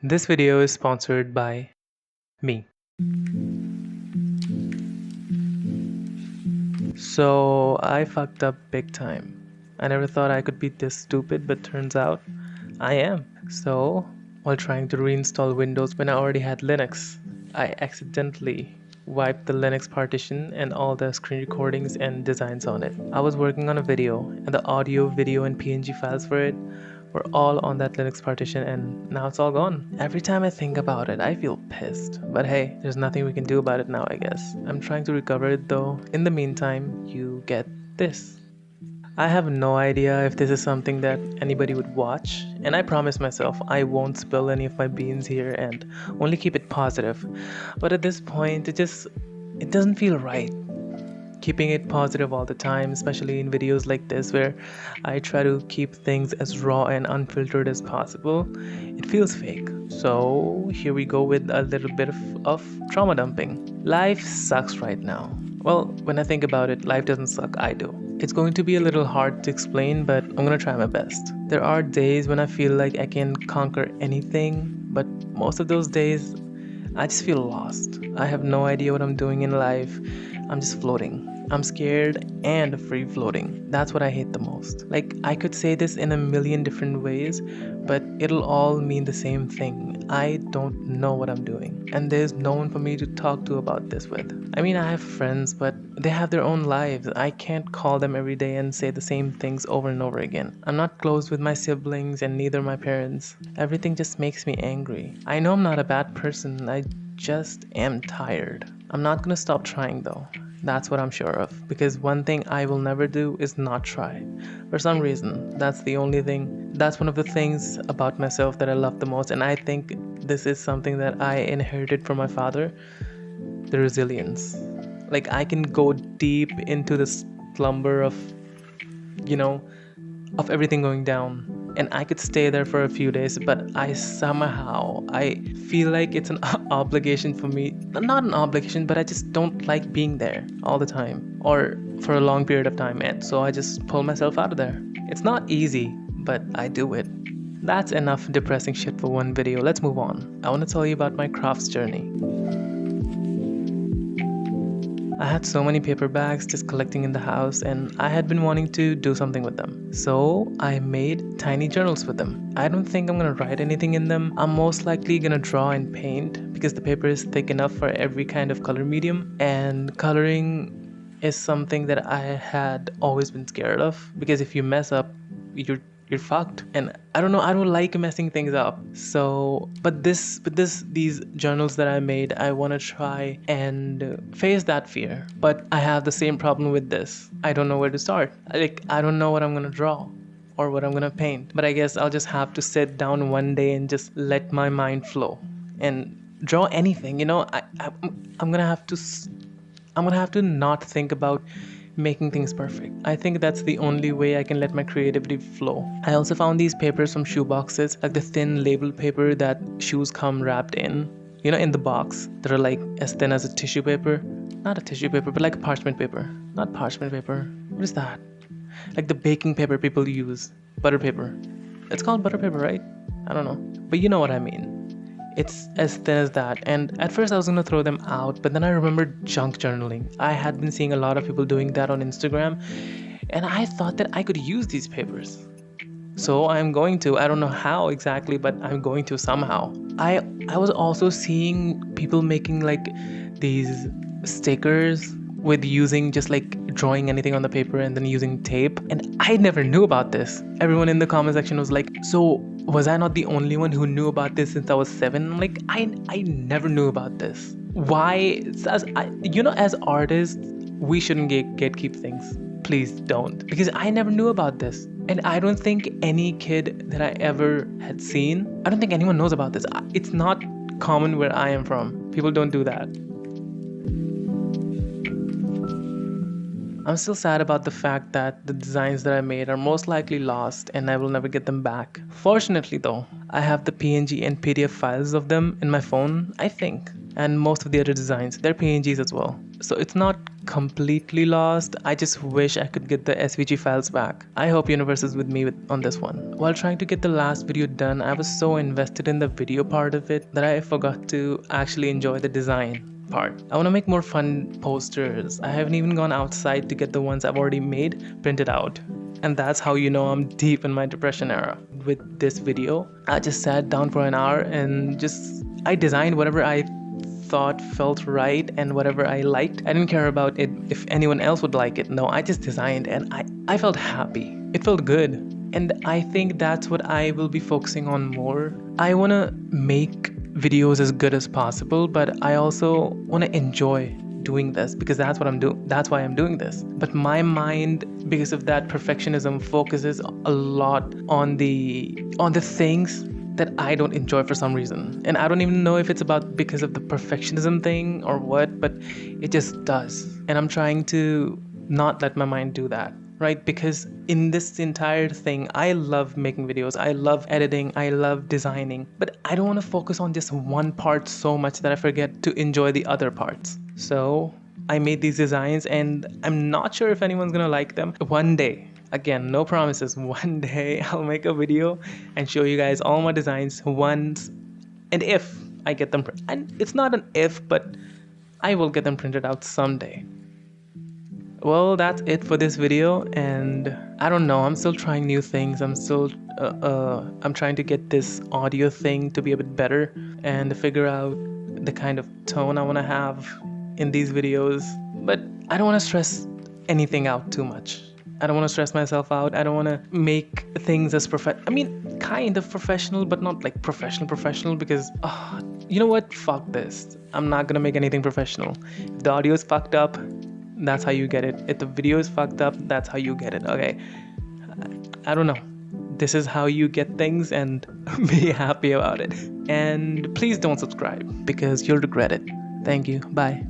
This video is sponsored by me. So I fucked up big time. I never thought I could be this stupid, but turns out I am. So, while trying to reinstall Windows when I already had Linux, I accidentally wiped the Linux partition and all the screen recordings and designs on it. I was working on a video, and the audio, video, and PNG files for it were all on that Linux partition, and now it's all gone. Every time I think about it, I feel pissed. But hey, there's nothing we can do about it now, I guess. I'm trying to recover it though. In the meantime, you get this. I have no idea if this is something that anybody would watch, and I promise myself I won't spill any of my beans here and only keep it positive. But at this point, it doesn't feel right keeping it positive all the time, especially in videos like this where I try to keep things as raw and unfiltered as possible. It feels fake. So here we go with a little bit of trauma dumping. Life sucks right now. Well, when I think about it, life doesn't suck, I do. It's going to be a little hard to explain, but I'm gonna try my best. There are days when I feel like I can conquer anything, but most of those days I just feel lost. I have no idea what I'm doing in life. I'm just floating. I'm scared and free floating. That's what I hate the most. Like, I could say this in a million different ways, but it'll all mean the same thing. I don't know what I'm doing, and there's no one for me to talk to about this with. I mean, I have friends, but they have their own lives. I can't call them every day and say the same things over and over again. I'm not close with my siblings and neither my parents. Everything just makes me angry. I know I'm not a bad person, I just am tired. I'm not gonna stop trying though. That's what I'm sure of. Because one thing I will never do is not try. For some reason, that's one of the things about myself that I love the most. And I think this is something that I inherited from my father, the resilience. Like, I can go deep into the slumber you know, of everything going down, and I could stay there for a few days, but I feel like it's an obligation for me. Not an obligation, but I just don't like being there all the time or for a long period of time, and so I just pull myself out of there. It's not easy, but I do it. That's enough depressing shit for one video. Let's move on. I want to tell you about my crafts journey. I had so many paper bags just collecting in the house, and I had been wanting to do something with them. So I made tiny journals with them. I don't think I'm gonna write anything in them. I'm most likely gonna draw and paint because the paper is thick enough for every kind of color medium, and coloring is something that I had always been scared of because if you mess up, you're fucked. And I don't know, I don't like messing things up. So these journals that I made, I want to try and face that fear. But I have the same problem with this. I don't know where to start. Like, I don't know what I'm gonna draw or what I'm gonna paint. But I guess I'll just have to sit down one day and just let my mind flow and draw anything. I'm gonna have to I'm gonna have to not think about making things perfect. I think that's the only way I can let my creativity flow. I also found these papers from shoe boxes, like the thin label paper that shoes come wrapped in. In the box, that are like as thin as a tissue paper. Not a tissue paper, but like a parchment paper. Not parchment paper. What is that? Like the baking paper people use. Butter paper. It's called butter paper, right? I don't know. But you know what I mean. It's as thin as that. And at first I was gonna throw them out, but then I remembered junk journaling. I had been seeing a lot of people doing that on Instagram, and I thought that I could use these papers. So I'm going to. I don't know how exactly, but I'm going to somehow. I was also seeing people making like these stickers with using just like drawing anything on the paper and then using tape, and I never knew about this. Everyone in the comment section was like, so was I not the only one who knew about this since I was 7? I'm like, I never knew about this. Why? As artists, we shouldn't gatekeep things. Please don't, because I never knew about this, and I don't think any kid that I ever had seen, I don't think anyone knows about this. It's not common where I am from. People don't do that. I'm still sad about the fact that the designs that I made are most likely lost and I will never get them back. Fortunately though, I have the PNG and PDF files of them in my phone, I think. And most of the other designs, they're PNGs as well. So it's not completely lost. I just wish I could get the SVG files back. I hope Universe is with me on this one. While trying to get the last video done, I was so invested in the video part of it that I forgot to actually enjoy the design part. I want to make more fun posters. I haven't even gone outside to get the ones I've already made printed out. And that's how you know I'm deep in my depression era. With this video, I just sat down for an hour and I designed whatever I thought felt right and whatever I liked. I didn't care about it if anyone else would like it. No, I just designed and I felt happy. It felt good. And I think that's what I will be focusing on more. I want to make videos as good as possible, but I also want to enjoy doing this because that's what I'm doing. That's why I'm doing this. But my mind, because of that perfectionism, focuses a lot on the things that I don't enjoy for some reason. And I don't even know if it's about because of the perfectionism thing or what, but it just does. And I'm trying to not let my mind do that, right? Because in this entire thing, I love making videos, I love editing, I love designing, but I don't want to focus on just one part so much that I forget to enjoy the other parts. So I made these designs and I'm not sure if anyone's gonna like them. One day, again, no promises, one day I'll make a video and show you guys all my designs once, and if I get them, and it's not an if, but I will get them printed out someday. Well, that's it for this video, and I don't know, I'm still trying new things. I'm trying to get this audio thing to be a bit better and figure out the kind of tone I want to have in these videos, but I don't want to stress anything out too much. I don't want to stress myself out. I don't want to make things as kind of professional, but not like professional because, you know what? Fuck this. I'm not gonna make anything professional. If the audio is fucked up, that's how you get it. If the video is fucked up, that's how you get it, okay? I don't know. This is how you get things, and be happy about it. And please don't subscribe because you'll regret it. Thank you. Bye.